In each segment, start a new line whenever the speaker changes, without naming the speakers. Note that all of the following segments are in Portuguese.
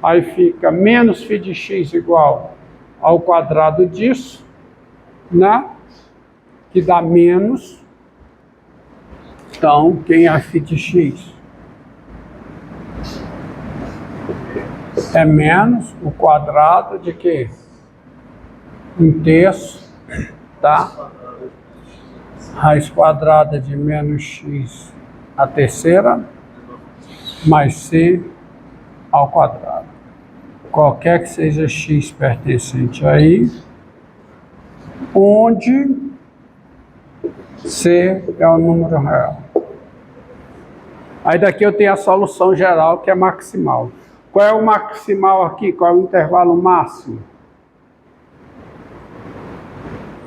Aí fica menos φ de x igual ao quadrado disso, né? Que dá menos. Então, quem é φ de x? É menos o quadrado de quê? 1/3, tá? Raiz quadrada de menos x à terceira, mais c ao quadrado. Qualquer que seja x pertencente aí, onde c é o número real. Aí daqui eu tenho a solução geral, que é maximal. Qual é o maximal aqui? Qual é o intervalo máximo?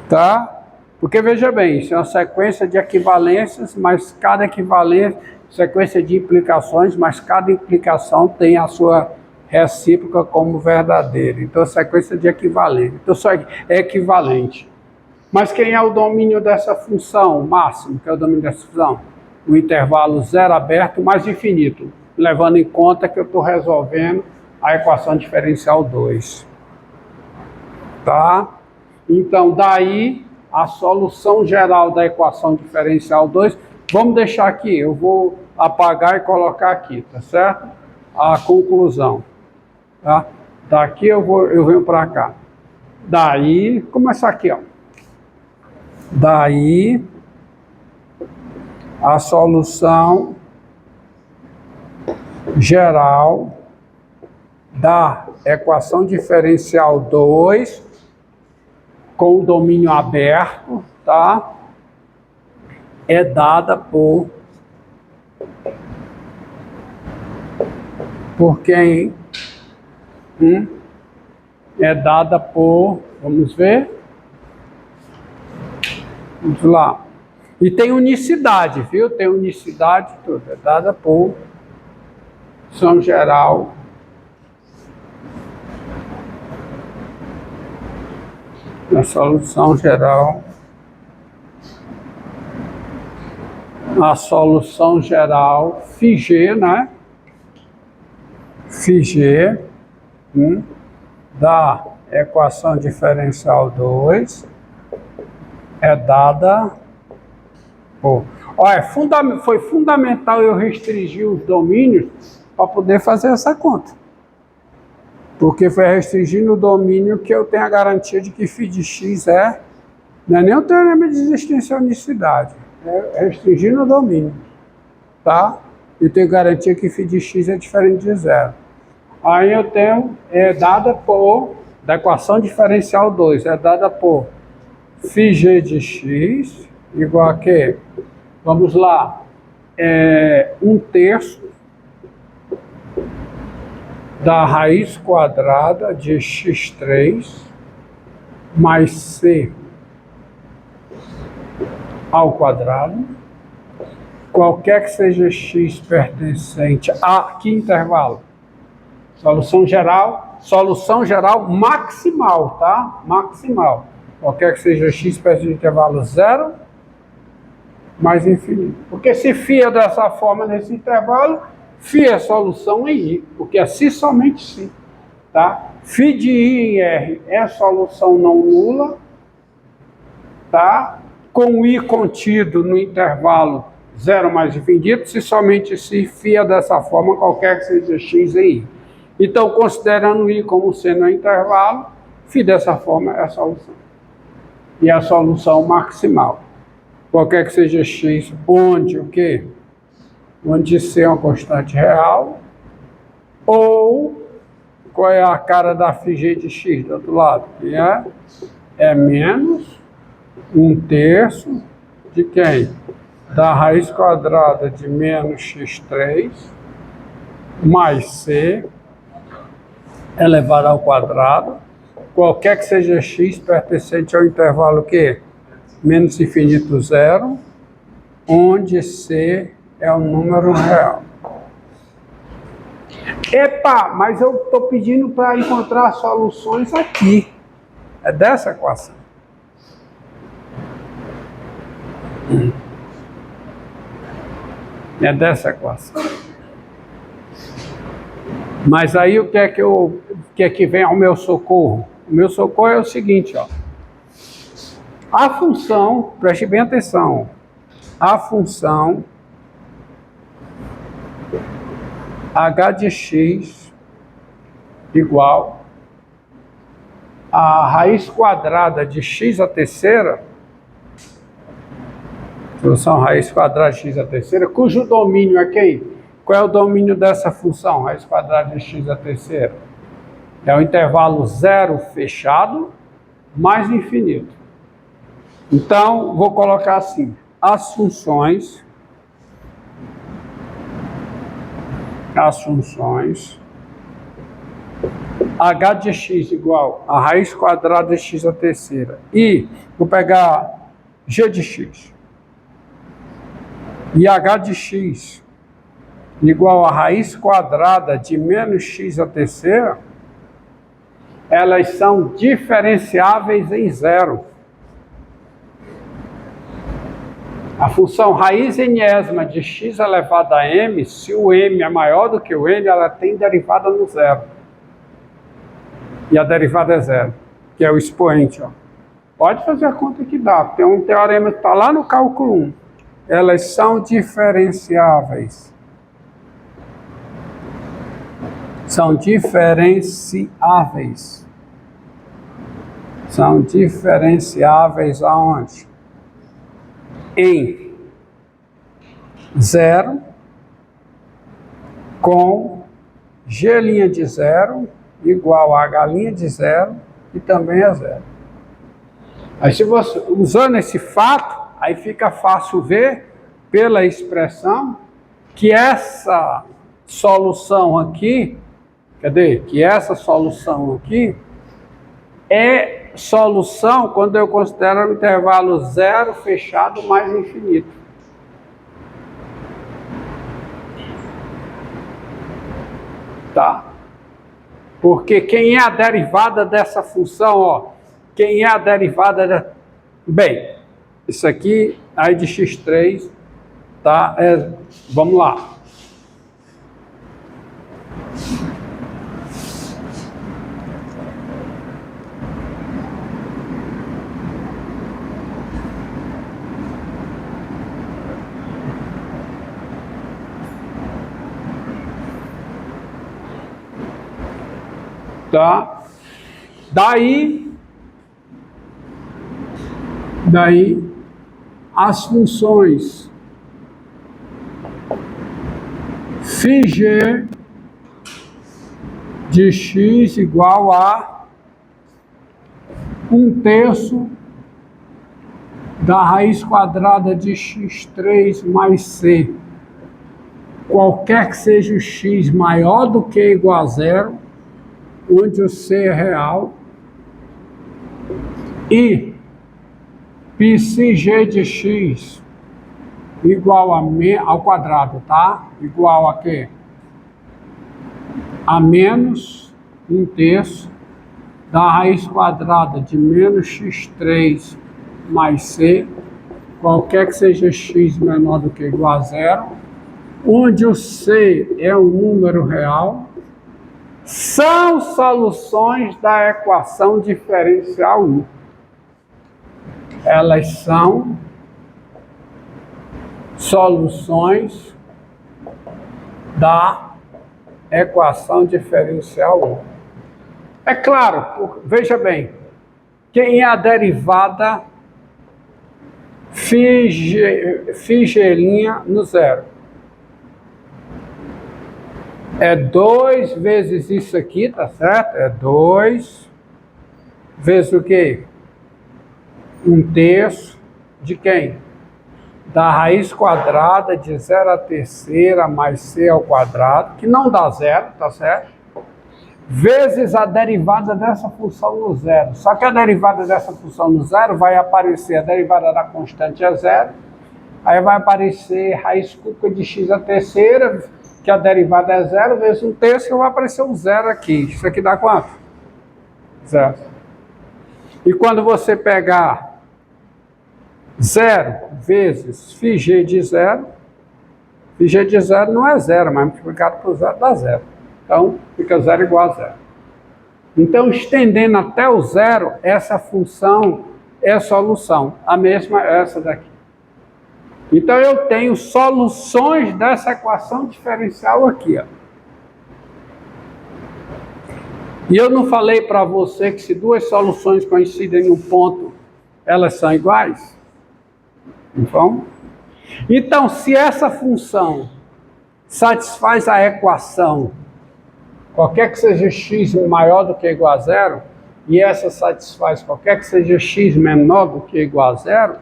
Tá? Porque veja bem, isso é uma sequência de equivalências, mas cada equivalência, sequência de implicações, mas cada implicação tem a sua recíproca como verdadeira. Então, sequência de equivalência. Então, só é equivalente. Mas quem é o domínio dessa função máximo, que é o domínio dessa função? O intervalo zero aberto mais infinito, levando em conta que eu estou resolvendo a equação diferencial 2. Tá? Então, daí, a solução geral da equação diferencial 2, vamos deixar aqui, eu vou apagar e colocar aqui, tá certo? A conclusão, tá? Daqui eu venho para cá. Daí, começar aqui, ó. Daí, a solução geral da equação diferencial 2 com o domínio aberto, tá? É dada por quem? É dada por, vamos ver? Vamos lá. E tem unicidade, viu? Tem unicidade tudo. É dada por solução geral a solução geral φg, né? φg da equação diferencial 2 é dada por... Olha, foi fundamental eu restringir os domínios para poder fazer essa conta. Porque foi restringindo o domínio que eu tenho a garantia de que φ de x não é nem o teorema de existencionicidade, é restringindo o domínio, tá? Eu tenho garantia que φ de x é diferente de zero. Aí eu tenho, dada por, da equação diferencial 2, é dada por φg de x igual a quê? Vamos lá, 1/3 da raiz quadrada de x3 mais c ao quadrado, qualquer que seja x pertencente a que intervalo? Solução geral maximal, tá? Maximal. Qualquer que seja x pertencente ao intervalo 0 mais infinito. Porque se φ é dessa forma nesse intervalo, φ é solução em I, porque é se somente se, tá? φ de I em R é solução não nula, tá? Com I contido no intervalo 0 mais infinito, se somente se φ é dessa forma, qualquer que seja x em I. Então, considerando I como sendo um intervalo, φ dessa forma é a solução. E a solução maximal. Qualquer que seja x, onde o quê? Onde C é uma constante real, ou qual é a cara da φg de x do outro lado? Que é menos 1/3 de quem? Da raiz quadrada de menos x3 mais c elevado ao quadrado, qualquer que seja x pertencente ao intervalo que menos infinito 0, onde c é um número real. Epa, mas eu estou pedindo para encontrar soluções aqui. É dessa equação. É dessa equação. Mas aí o que é que vem ao meu socorro? O meu socorro é o seguinte, ó. A função, preste bem atenção, a função h de x igual a raiz quadrada de x à terceira, função raiz quadrada de x à terceira, cujo domínio é quem? Qual é o domínio dessa função, raiz quadrada de x à terceira? É o intervalo zero fechado mais infinito. Então, vou colocar assim, as funções h de x igual a raiz quadrada de x à terceira e vou pegar g de x e h de x igual a raiz quadrada de menos x à terceira, elas são diferenciáveis em zero. A função raiz enésima de x elevado a m, se o m é maior do que o n, ela tem derivada no zero. E a derivada é zero, que é o expoente. Ó. Pode fazer a conta que dá, porque é um teorema que está lá no cálculo 1. Elas são diferenciáveis. São diferenciáveis. São diferenciáveis aonde? Em zero com g' de zero igual a h' de zero e também é zero. Aí se você, usando esse fato, aí fica fácil ver pela expressão que essa solução aqui, que essa solução aqui é solução quando eu considero o intervalo zero fechado mais infinito. Tá? Porque quem é a derivada dessa função, ó, quem é a derivada da... Bem, isso aqui, aí de x3, tá? Vamos lá. Tá? Daí as funções φg de x igual a 1/3 da raiz quadrada de x3 mais c, qualquer que seja o x maior do que ou igual a zero, onde o c é real, e πcg de x igual ao quadrado, tá? Igual a quê? A menos 1/3 da raiz quadrada de menos x3 mais c, qualquer que seja x menor do que ou igual a zero, onde o c é um número real, são soluções da equação diferencial 1. Elas são soluções da equação diferencial 1. É claro, veja bem, quem é a derivada φg' no zero? É 2 vezes isso aqui, tá certo? É 2 vezes o quê? 1/3 de quem? Da raiz quadrada de 0 à terceira mais c ao quadrado, que não dá zero, tá certo? Vezes a derivada dessa função no zero. Só que a derivada dessa função no zero vai aparecer, a derivada da constante é zero, aí vai aparecer raiz cúbica de x à terceira, que a derivada é zero, vezes 1/3, que vai aparecer um zero aqui. Isso aqui dá quanto? Zero. E quando você pegar 0 vezes φg de zero não é zero, mas multiplicado por zero dá zero. Então, fica zero igual a zero. Então, estendendo até o zero, essa função é a solução. A mesma é essa daqui. Então, eu tenho soluções dessa equação diferencial aqui, ó. E eu não falei para você que se duas soluções coincidem em um ponto, elas são iguais? Então, se essa função satisfaz a equação, qualquer que seja x maior do que ou igual a zero, e essa satisfaz qualquer que seja x menor do que ou igual a zero,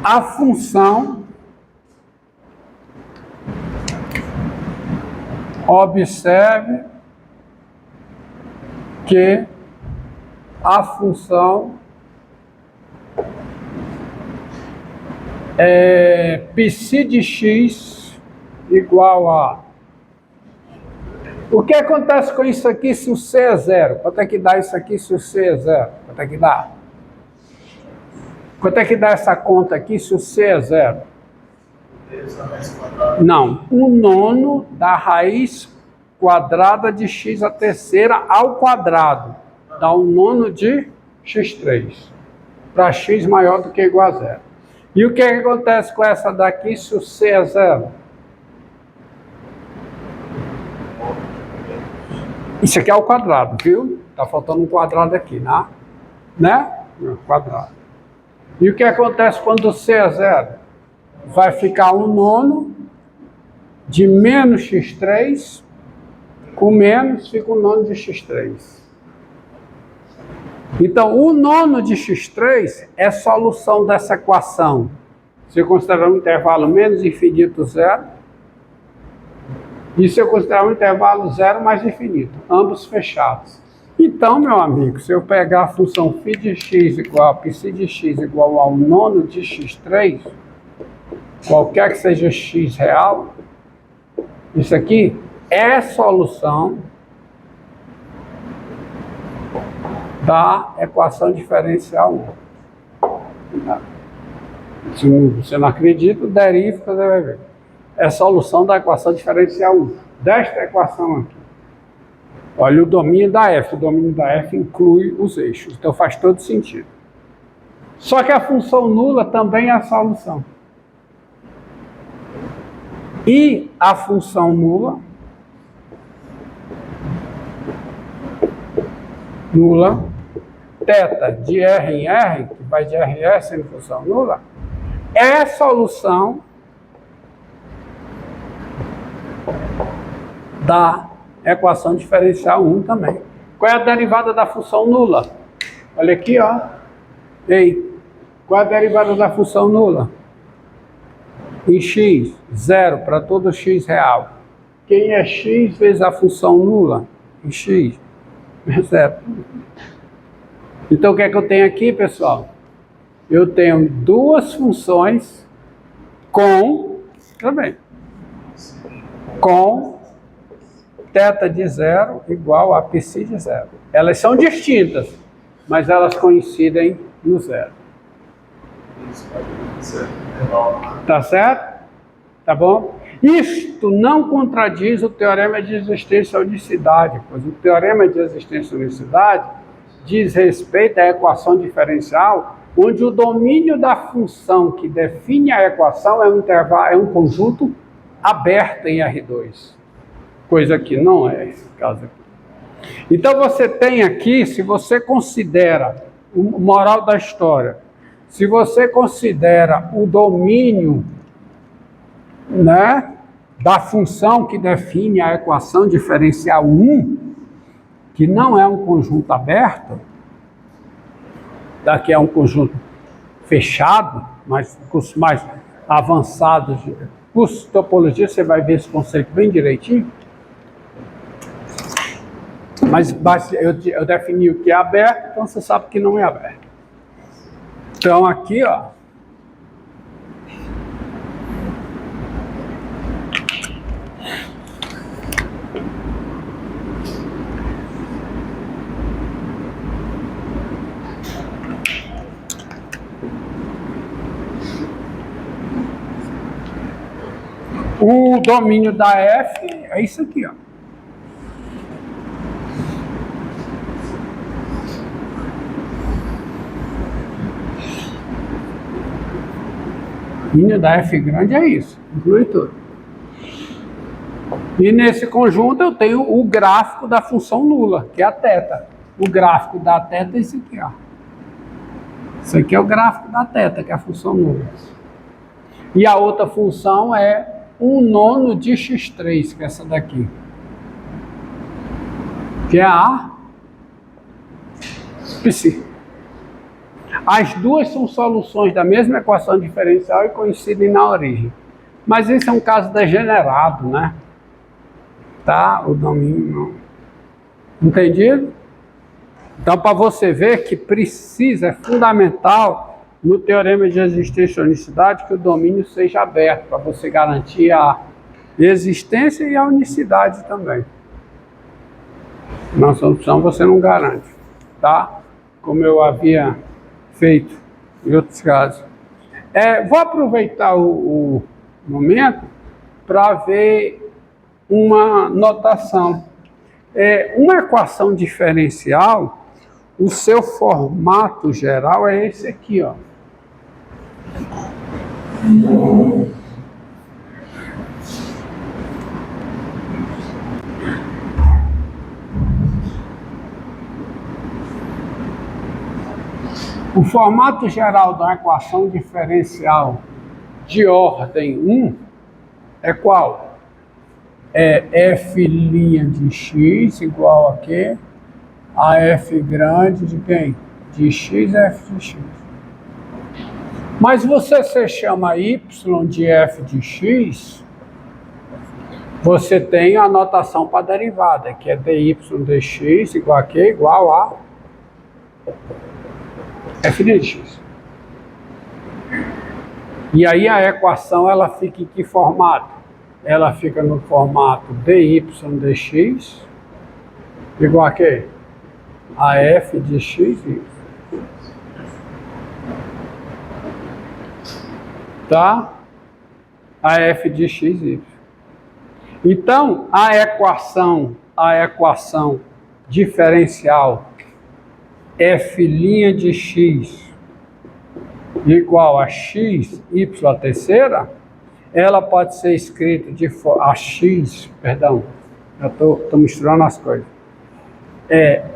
a função observe que a função é psi de x igual a... O que acontece com isso aqui se o c é zero? Quanto é que dá isso aqui se o c é zero? Quanto é que dá? Quanto é que dá essa conta aqui se o c é zero? Não, 1/9 da raiz quadrada de x à terceira ao quadrado. Dá 1/9 de x3. Para x maior do que ou igual a zero. E o que acontece com essa daqui se o c é zero? Isso aqui é o quadrado, viu? Está faltando um quadrado aqui, né? Quadrado. E o que acontece quando o c é zero? Vai ficar 1/9 de menos x3, com menos fica 1/9 de x3. Então, 1/9 de x3 é a solução dessa equação. Se eu considerar um intervalo menos infinito zero, e se eu considerar um intervalo zero mais infinito, ambos fechados. Então, meu amigo, se eu pegar a função φ de x igual a psi de x igual a 1/9 de x3, qualquer que seja x real, isso aqui é solução da equação diferencial 1. Se você não acredita, derive, você vai ver. É a solução da equação diferencial 1. Desta equação aqui. Olha o domínio da f. O domínio da f inclui os eixos. Então faz todo sentido. Só que a função nula também é a solução. E a função nula θ de R em R, que vai de R em R sendo função nula, é a solução da equação diferencial 1 também. Qual é a derivada da função nula? Olha aqui, ó. Ei, qual é a derivada da função nula? Em x, zero para todo x real. Quem é x vezes a função nula? Em x, é zero. Então, o que é que eu tenho aqui, pessoal? Eu tenho duas funções com θ de zero igual a psi de zero. Elas são distintas, mas elas coincidem no zero. Tá certo? Tá bom? Isto não contradiz o teorema de existência e unicidade, pois o teorema de existência e unicidade diz respeito à equação diferencial, onde o domínio da função que define a equação é um conjunto aberto em R2. Coisa que não é esse caso aqui. Então você tem aqui, se você considera, moral da história, se você considera o domínio, né, da função que define a equação diferencial 1, que não é um conjunto aberto, daqui é um conjunto fechado, mas cursos mais avançados, curso de topologia, você vai ver esse conceito bem direitinho. Mas eu defini o que é aberto, então você sabe que não é aberto. Então aqui, ó, O domínio da F é isso aqui, ó. O domínio da F grande é isso, inclui tudo. E nesse conjunto eu tenho o gráfico da função nula, que é a θ. O gráfico da θ é esse aqui, ó. Isso aqui é o gráfico da θ, que é a função nula. E a outra função é 1/9 de x3, que é essa daqui. Que é a psi. As duas são soluções da mesma equação diferencial e coincidem na origem. Mas esse é um caso degenerado, né? Tá? O domínio não. Entendido? Então, para você ver que precisa, é fundamental no teorema de existência e unicidade que o domínio seja aberto, para você garantir a existência e a unicidade também. Na solução você não garante, tá? Como eu havia feito em outros casos. Vou aproveitar o momento para ver uma notação. Uma equação diferencial, o seu formato geral é esse aqui, ó. O formato geral da equação diferencial de ordem 1 é qual? É f' de x igual a quê? A f grande de quem? De x f de x. Mas você chama y de f de x, você tem a notação para a derivada, que é dy dx igual a quê? Igual a f de x. E aí a equação ela fica em que formato? Ela fica no formato dy dx igual a quê? A f de x, tá? A f de x, Então, a equação diferencial f' de x igual a x, y a terceira, ela pode ser escrita de forma eu estou misturando as coisas.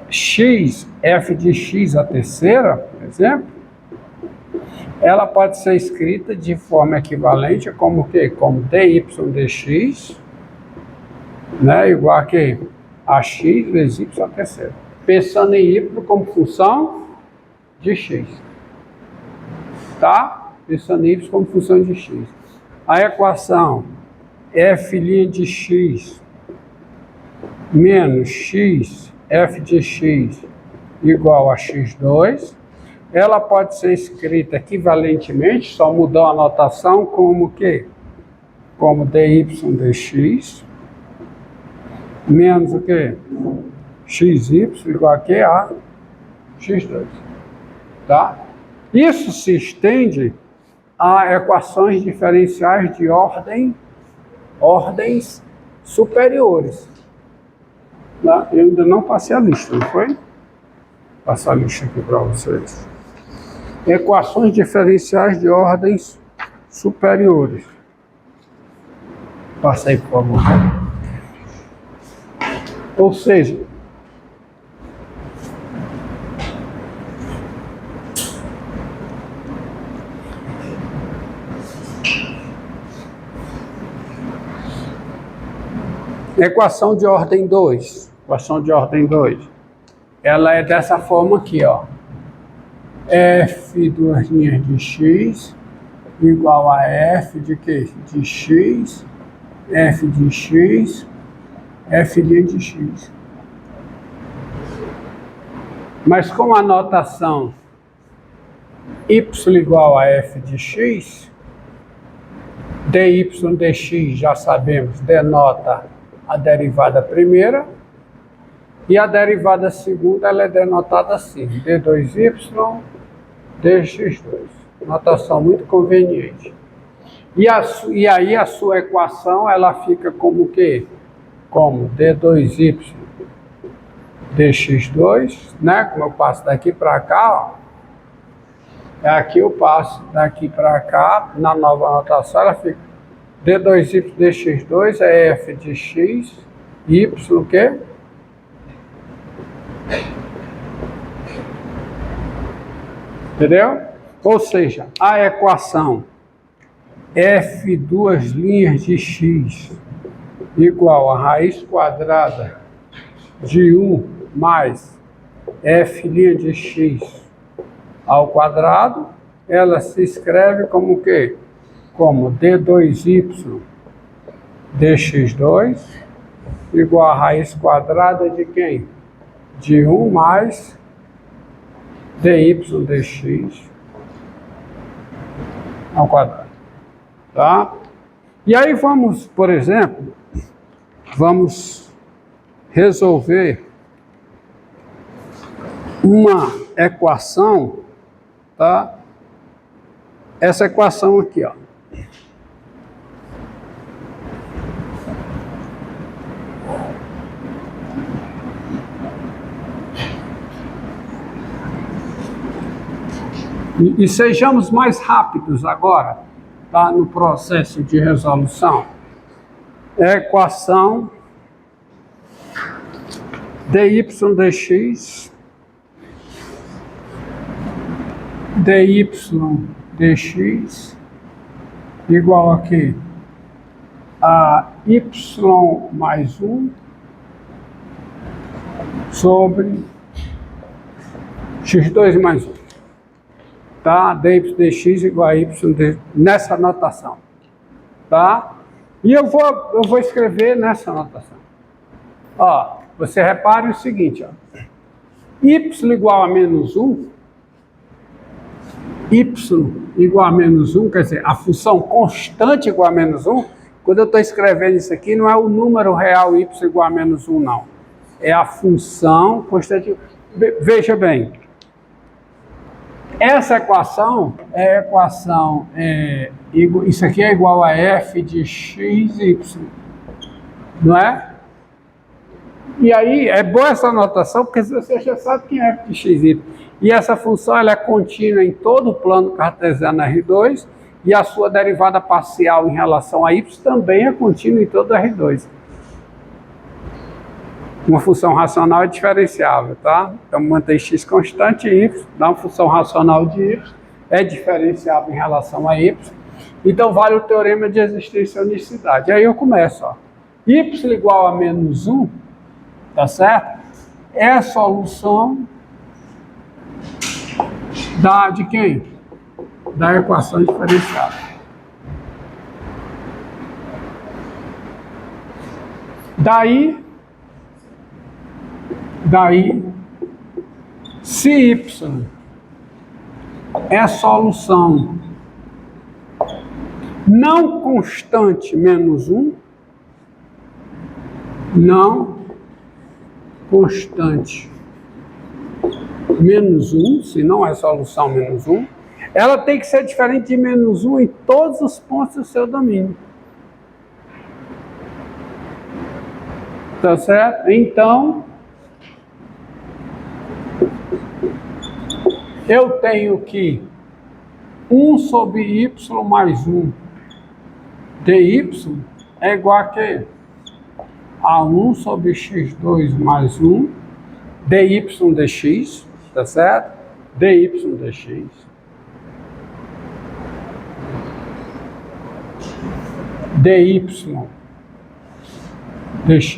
X, f de x a terceira, por exemplo, ela pode ser escrita de forma equivalente como o quê? Como dy dx, né, igual a quê? A x vezes y a terceira. Pensando em y como função de x. Tá? Pensando em y como função de x. A equação f' de x menos x f de x igual a x2, ela pode ser escrita equivalentemente, só mudou a notação, como o quê? Como dy dx menos o quê? xy igual a quê? A x2. Tá? Isso se estende a equações diferenciais de ordens superiores. Tá? Eu ainda não passei a lista, não foi? Vou passar a lista aqui para vocês. Equações diferenciais de ordens superiores. Passa aí, por favor. Ou seja, equação de ordem 2. Equação de ordem 2. Ela é dessa forma aqui, ó. F duas linhas de x igual a f de quê? De x, f de x, f' de x. Mas com a notação y igual a f de x, dy dx, já sabemos, denota a derivada primeira, e a derivada segunda ela é denotada assim, d2y dx2. Notação muito conveniente. E aí a sua equação, ela fica como o quê? Como d2y dx2, né? Como eu passo daqui para cá, ó. Aqui eu passo daqui para cá, na nova anotação, ela fica d2y dx2 é f de x, y o quê? Entendeu? Ou seja, a equação f duas linhas de x igual a raiz quadrada de 1 mais f' de x ao quadrado, ela se escreve como o quê? Como d2y dx2 igual a raiz quadrada de quem? De 1 mais dy dx ao quadrado. Tá? E aí vamos, por exemplo, vamos resolver uma equação, tá? Essa equação aqui, ó. E sejamos mais rápidos agora, tá? No processo de resolução. É a equação dy dx dy dx igual a quê? A y mais 1 sobre x2 mais 1. Tá? dy dx igual a y nessa notação. Tá? E eu vou escrever nessa notação. Ó, você repare o seguinte, ó. Y igual a menos 1, y igual a menos 1, quer dizer, a função constante igual a menos 1, quando eu estou escrevendo isso aqui, não é o número real y igual a menos 1, não. É a função constante. Veja bem, essa equação é a equação, isso aqui é igual a f de x, y, não é? E aí, é boa essa anotação, porque você já sabe quem é f de x, y. E essa função ela é contínua em todo o plano cartesiano R2, e a sua derivada parcial em relação a y também é contínua em todo R2. Uma função racional é diferenciável, tá? Então, mantém x constante e y, dá uma função racional de y, é diferenciável em relação a y. Então, vale o teorema de existência e unicidade. Aí eu começo, ó. Y igual a menos 1, tá certo? É a solução de quem? Da equação diferenciável. Daí, se y é a solução não constante menos 1, não constante menos 1, se não é solução menos 1, ela tem que ser diferente de menos 1 em todos os pontos do seu domínio. Tá certo? Então, eu tenho que 1 sobre y mais 1 dy é igual a quê? A 1 sobre x2 mais 1 dy dx, tá certo? dy dx. dy dx